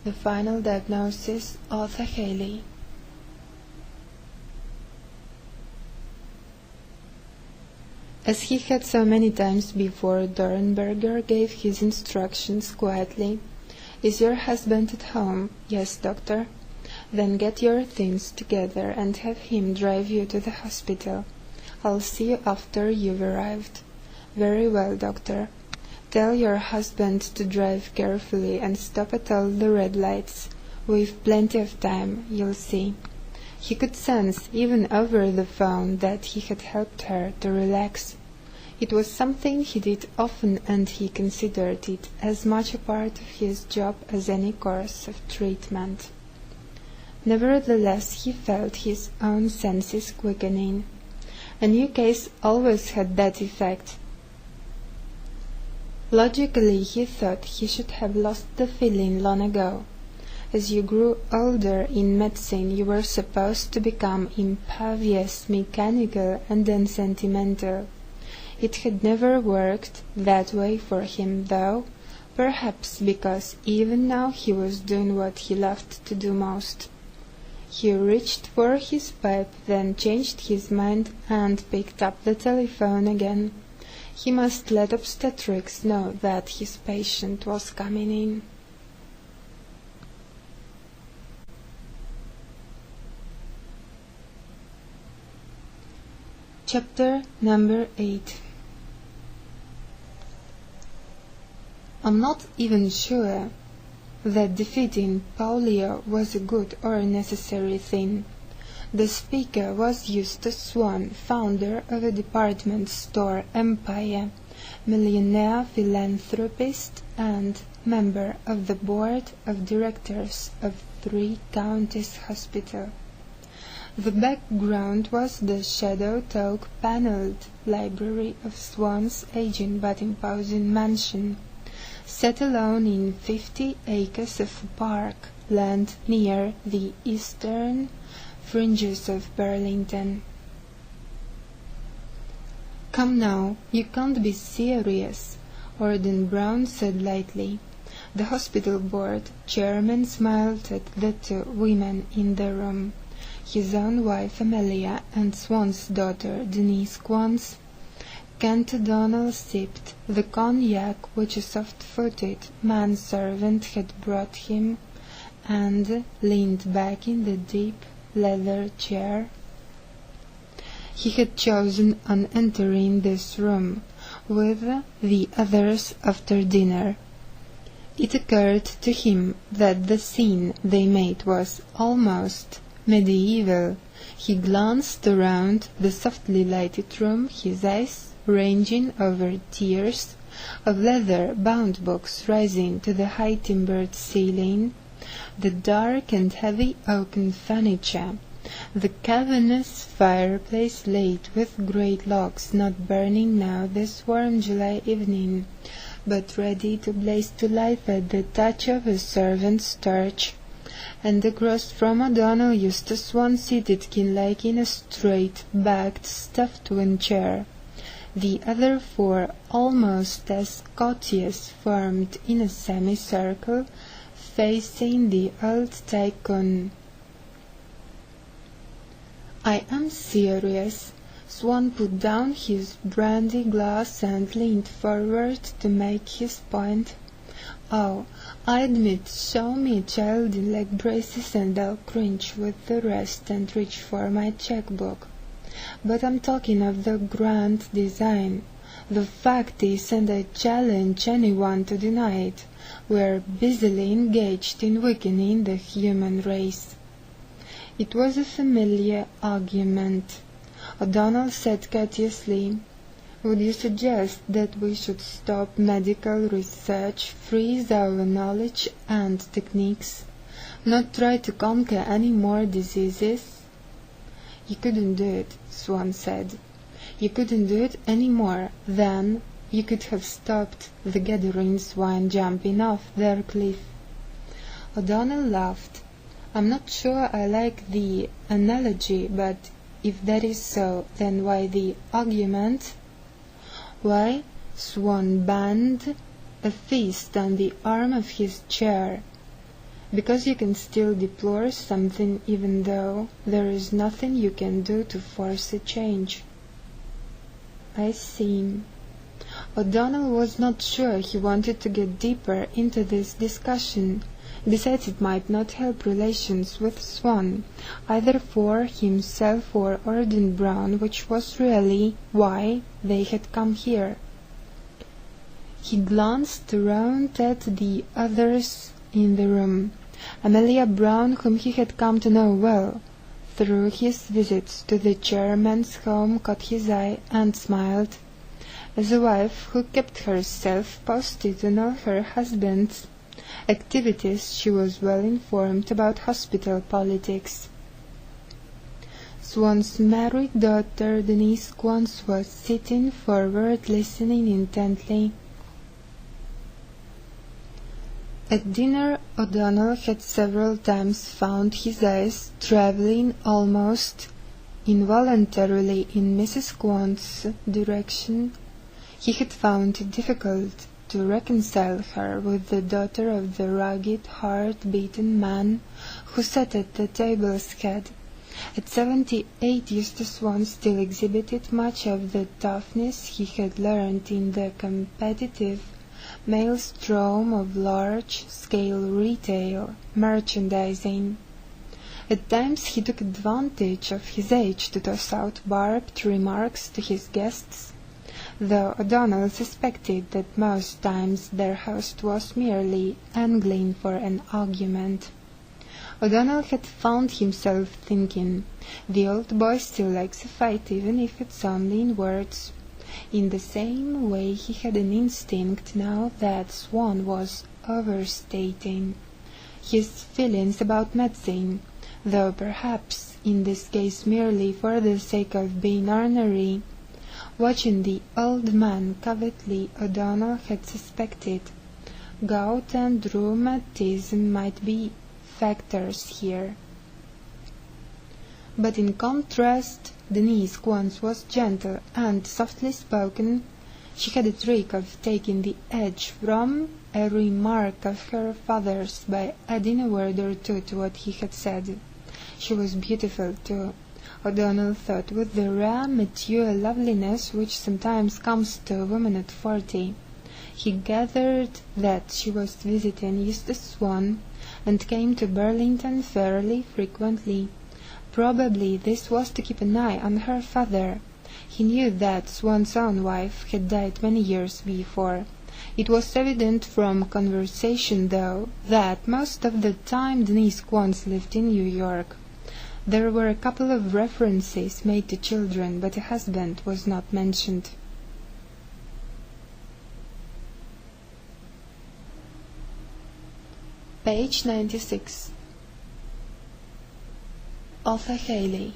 The Final Diagnosis, Артура Хейли. As he had so many times before, Dornberger gave his instructions quietly. "Is your husband at home?" "Yes, doctor." "Then get your things together and have him drive you to the hospital. I'll see you after you've arrived." "Very well, doctor." "Tell your husband to drive carefully and stop at all the red lights. We've plenty of time, you'll see." He could sense, even over the phone, that he had helped her to relax. It was something he did often, and he considered it as much a part of his job as any course of treatment. Nevertheless, he felt his own senses quickening. A new case always had that effect. Logically, he thought he should have lost the feeling long ago. As you grew older in medicine, you were supposed to become impervious, mechanical, and then sentimental. It had never worked that way for him, though, perhaps because even now he was doing what he loved to do most. He reached for his pipe, then changed his mind and picked up the telephone again. He must let obstetrics know that his patient was coming in. Chapter number 8. I'm not even sure that defeating polio was a good or necessary thing. The speaker was Eustace Swan, founder of a department store empire, millionaire philanthropist, and member of the board of directors of 3 Counties Hospital. The background was the shadowed oak-panelled library of Swan's aging but imposing mansion, set alone in 50 acres of park land near the eastern fringes of Burlington. "Come now, you can't be serious," Orden Brown said lightly. The hospital board chairman smiled at the 2 women in the room, his own wife Amelia and Swan's daughter Denise Quance. Kent O'Donnell sipped the cognac which a soft-footed manservant had brought him, and leaned back in the deep leather chair he had chosen on entering this room with the others after dinner. It occurred to him that the scene they made was almost medieval. He glanced around the softly lighted room, his eyes ranging over tiers of leather-bound books rising to the high-timbered ceiling, the dark and heavy oaken furniture, the cavernous fireplace laid with great logs not burning now this warm July evening, but ready to blaze to life at the touch of a servant's torch, and across from O'Donnell Eustace Swan seated kin-like in a straight-backed stuffed wing chair. The other 4, almost as courteous, formed in a semicircle, facing the old tycoon. "I am serious." Swan put down his brandy glass and leaned forward to make his point. "Oh, I admit, show me child in leg braces and I'll cringe with the rest and reach for my checkbook. But I'm talking of the grand design. The fact is, and I challenge anyone to deny it, we're busily engaged in weakening the human race." It was a familiar argument. O'Donnell said courteously, "Would you suggest that we should stop medical research, freeze our knowledge and techniques, not try to conquer any more diseases?" "You couldn't do it," Swan said. "You couldn't do it any more than you could have stopped the gathering swine jumping off their cliff." O'Donnell laughed. "I'm not sure I like the analogy, but if that is so, then why the argument?" "Why?" Swan banged a fist on the arm of his chair. because you can still deplore something even though there is nothing you can do to force a change. I see. O'Donnell was not sure he wanted to get deeper into this discussion. Besides, it might not help relations with Swan, either for himself or Orden Brown, which was really why they had come here. He glanced around at the others in the room. Amelia Brown, whom he had come to know well, through his visits to the chairman's home, caught his eye and smiled. As a wife who kept herself posted on all her husband's activities, she was well informed about hospital politics. Swan's married daughter, Denise Squans, was sitting forward, listening intently. At dinner, O'Donnell had several times found his eyes traveling almost involuntarily in Mrs. Squant's direction. He had found it difficult to reconcile her with the daughter of the rugged, heart-beaten man who sat at the table's head. At 78, Eustace Swan still exhibited much of the toughness he had learned in the competitive maelstrom of large-scale retail merchandising. At times he took advantage of his age to toss out barbed remarks to his guests, though O'Donnell suspected that most times their host was merely angling for an argument. O'Donnell had found himself thinking, "The old boy still likes a fight, even if it's only in words." In the same way he had an instinct now that Swan was overstating his feelings about medicine, though perhaps in this case merely for the sake of being ornery. Watching the old man covertly, O'Donnell had suspected gout and rheumatism might be factors here. But in contrast, Denise Squans was gentle and softly spoken. She had a trick of taking the edge from a remark of her father's by adding a word or two to what he had said. She was beautiful, too, O'Donnell thought, with the rare mature loveliness which sometimes comes to a woman at 40. He gathered that she was visiting Eustace Swan, and came to Burlington fairly frequently. Probably this was to keep an eye on her father. He knew that Swan's own wife had died many years before. It was evident from conversation, though, that most of the time Denise Squans lived in New York. There were a couple of references made to children, but a husband was not mentioned. Page 96. Артура Хейли.